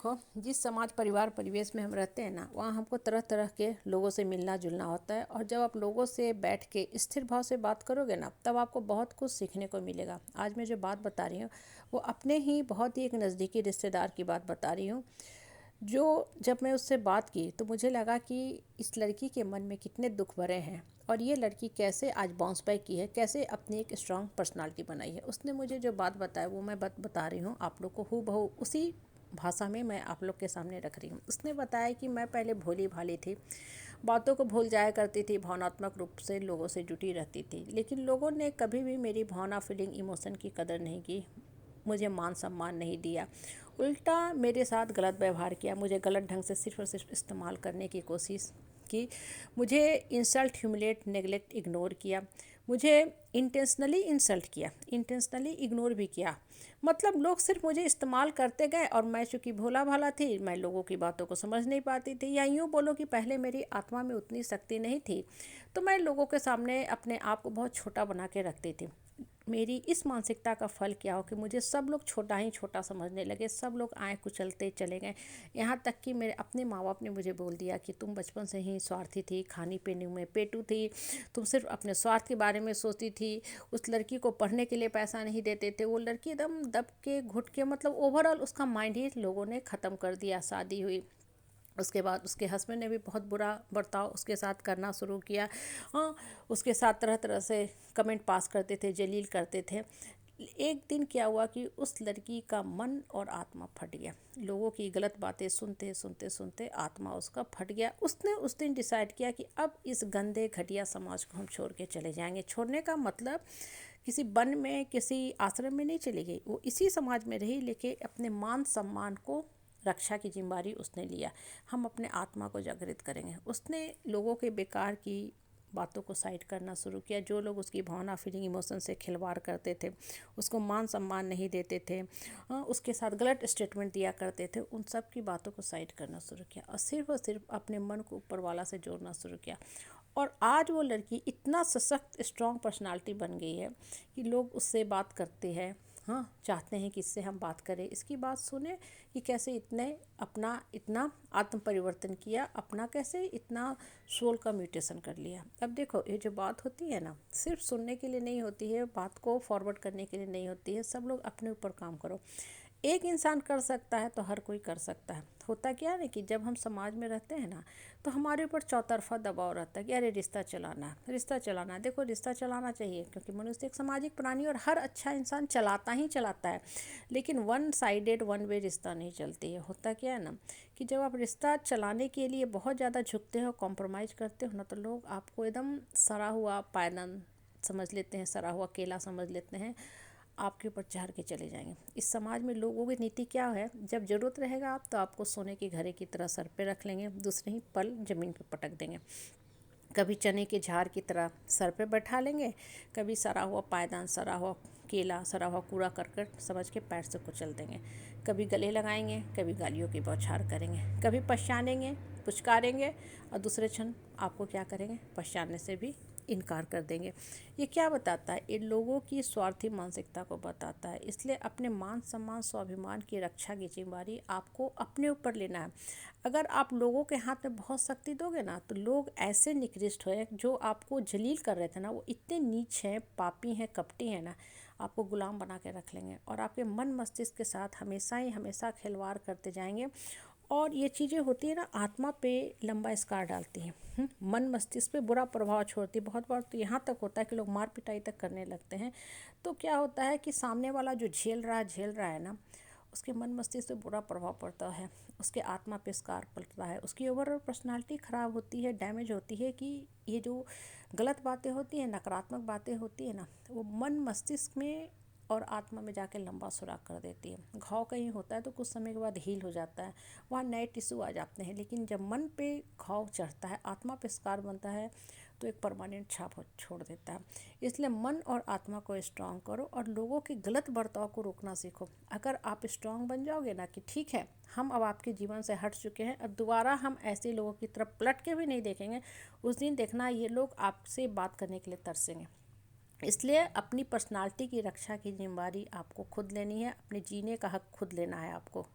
देखो, जिस समाज परिवार परिवेश में हम रहते हैं ना, वहाँ हमको तरह तरह के लोगों से मिलना जुलना होता है। और जब आप लोगों से बैठ के स्थिर भाव से बात करोगे ना, तब आपको बहुत कुछ सीखने को मिलेगा। आज मैं जो बात बता रही हूँ वो अपने ही बहुत ही एक नज़दीकी रिश्तेदार की बात बता रही हूँ। जो जब मैं उससे बात की तो मुझे लगा कि इस लड़की के मन में कितने दुख भरे हैं और ये लड़की कैसे आज बाउंस बैक की है, कैसे अपनी एक स्ट्रांग पर्सनालिटी बनाई है। उसने मुझे जो बात बताया वो मैं बता रही हूँ आप लोग को, हूबहू उसी भाषा में मैं आप लोग के सामने रख रही हूँ। उसने बताया कि मैं पहले भोली भाली थी, बातों को भूल जाया करती थी, भावनात्मक रूप से लोगों से जुटी रहती थी, लेकिन लोगों ने कभी भी मेरी भावना, फीलिंग, इमोशन की कदर नहीं की, मुझे मान सम्मान नहीं दिया, उल्टा मेरे साथ गलत व्यवहार किया, मुझे गलत ढंग से सिर्फ और सिर्फ इस्तेमाल करने की कोशिश की, मुझे इंसल्ट, ह्यूमिलेट, नेगलेक्ट, इग्नोर किया, मुझे इंटेंशनली इंसल्ट किया, इंटेंशनली इग्नोर भी किया। मतलब लोग सिर्फ मुझे इस्तेमाल करते गए और मैं चूँकि भोला भाला थी, मैं लोगों की बातों को समझ नहीं पाती थी, या यूँ बोलो कि पहले मेरी आत्मा में उतनी शक्ति नहीं थी, तो मैं लोगों के सामने अपने आप को बहुत छोटा बना के रखती थी। मेरी इस मानसिकता का फल क्या हो कि मुझे सब लोग छोटा ही छोटा समझने लगे, सब लोग आए कुचलते चले गए। यहाँ तक कि मेरे अपने माँ बाप ने मुझे बोल दिया कि तुम बचपन से ही स्वार्थी थी, खाने पीने में पेटू थी, तुम सिर्फ अपने स्वार्थ के बारे में सोचती थी। उस लड़की को पढ़ने के लिए पैसा नहीं देते थे, वो लड़की एकदम दब के घुट के, मतलब ओवरऑल उसका माइंड ही लोगों ने ख़त्म कर दिया। शादी हुई, उसके बाद उसके हस्बैंड ने भी बहुत बुरा बर्ताव उसके साथ करना शुरू किया। हाँ, उसके साथ तरह तरह से कमेंट पास करते थे, जलील करते थे। एक दिन क्या हुआ कि उस लड़की का मन और आत्मा फट गया। लोगों की गलत बातें सुनते सुनते सुनते आत्मा उसका फट गया। उसने उस दिन डिसाइड किया कि अब इस गंदे घटिया समाज को हम छोड़ के चले जाएंगे। छोड़ने का मतलब किसी वन में, किसी आश्रम में नहीं चली गई, वो इसी समाज में रही, लेकिन अपने मान सम्मान को रक्षा की जिम्मेदारी उसने लिया। हम अपने आत्मा को जागृत करेंगे। उसने लोगों के बेकार की बातों को साइड करना शुरू किया। जो लोग उसकी भावना, फीलिंग, इमोशन से खिलवाड़ करते थे, उसको मान सम्मान नहीं देते थे, उसके साथ गलत स्टेटमेंट दिया करते थे, उन सब की बातों को साइड करना शुरू किया और सिर्फ अपने मन को ऊपर वाला से जोड़ना शुरू किया। और आज वो लड़की इतना सशक्त, स्ट्रॉन्ग पर्सनालिटी बन गई है कि लोग उससे बात करते हैं, हाँ, चाहते हैं कि इससे हम बात करें, इसकी बात सुने कि कैसे इतना आत्म परिवर्तन किया, अपना कैसे इतना सोल का म्यूटेशन कर लिया। अब देखो, ये जो बात होती है ना, सिर्फ सुनने के लिए नहीं होती है, बात को फॉरवर्ड करने के लिए नहीं होती है। सब लोग अपने ऊपर काम करो। एक इंसान कर सकता है तो हर कोई कर सकता है। होता क्या है ना कि जब हम समाज में रहते हैं ना, तो हमारे ऊपर चौतरफा दबाव रहता है कि अरे रिश्ता चलाना है, रिश्ता चलाना है। देखो, रिश्ता चलाना चाहिए क्योंकि मनुष्य एक सामाजिक प्राणी और हर अच्छा इंसान चलाता ही चलाता है, लेकिन वन साइडेड, वन वे रिश्ता नहीं चलती है। होता क्या है ना कि जब आप रिश्ता चलाने के लिए बहुत ज़्यादा झुकते हो, कॉम्प्रोमाइज़ करते हो ना, तो लोग आपको एकदम सड़ा हुआ पायदान समझ लेते हैं, सड़ा हुआ केला समझ लेते हैं, आपके ऊपर चढ़ के चले जाएंगे। इस समाज में लोगों की नीति क्या है, जब ज़रूरत रहेगा आप तो आपको सोने के घड़े की तरह सर पे रख लेंगे, दूसरे ही पल ज़मीन पे पटक देंगे। कभी चने के झाड़ की तरह सर पे बैठा लेंगे, कभी सड़ा हुआ पायदान, सड़ा हुआ केला, सड़ा हुआ कूड़ा करकट समझ के पैर से कुचल देंगे। कभी गले लगाएंगे, कभी गालियों की बौछार करेंगे, कभी पहचानेंगे, पुचकारेंगे और दूसरे क्षण आपको क्या करेंगे, पहचानने से भी इनकार कर देंगे। ये क्या बताता है? इन लोगों की स्वार्थी मानसिकता को बताता है। इसलिए अपने मान सम्मान, स्वाभिमान की रक्षा की जिम्मेदारी आपको अपने ऊपर लेना है। अगर आप लोगों के हाथ में बहुत शक्ति दोगे ना, तो लोग ऐसे निकृष्ट हैं, जो आपको जलील कर रहे थे ना, वो इतने नीच हैं, पापी हैं, कपटी हैं ना, आपको गुलाम बना के रख लेंगे और आपके मन मस्तिष्क के साथ हमेशा ही हमेशा खिलवाड़ करते जाएंगे। और ये चीज़ें होती है ना, आत्मा पे लंबा स्कार डालती हैं, मन मस्तिष्क पे बुरा प्रभाव छोड़ती है। बहुत बार तो यहाँ तक होता है कि लोग मार पिटाई तक करने लगते हैं। तो क्या होता है कि सामने वाला जो झेल रहा है ना, उसके मन मस्तिष्क पे बुरा प्रभाव पड़ता है, उसके आत्मा पे स्कार पड़ता है, उसकी ओवरऑल पर्सनालिटी ख़राब होती है, डैमेज होती है। कि ये जो गलत बातें होती हैं, नकारात्मक बातें होती है ना, वो मन मस्तिष्क में और आत्मा में जाके लंबा सुराख कर देती है। घाव कहीं होता है तो कुछ समय के बाद हील हो जाता है, वहाँ नए टिश्यू आ जाते हैं, लेकिन जब मन पे घाव चढ़ता है, आत्मा पे स्कार बनता है, तो एक परमानेंट छाप छोड़ देता है। इसलिए मन और आत्मा को स्ट्रांग करो और लोगों के गलत बर्ताव को रोकना सीखो। अगर आप स्ट्रांग बन जाओगे ना कि ठीक है, हम अब आपके जीवन से हट चुके हैं, अब दोबारा हम ऐसे लोगों की तरफ पलट के भी नहीं देखेंगे, उस दिन देखना ये लोग आपसे बात करने के लिए तरसेंगे। इसलिए अपनी पर्सनालिटी की रक्षा की जिम्मेदारी आपको खुद लेनी है, अपने जीने का हक खुद लेना है आपको।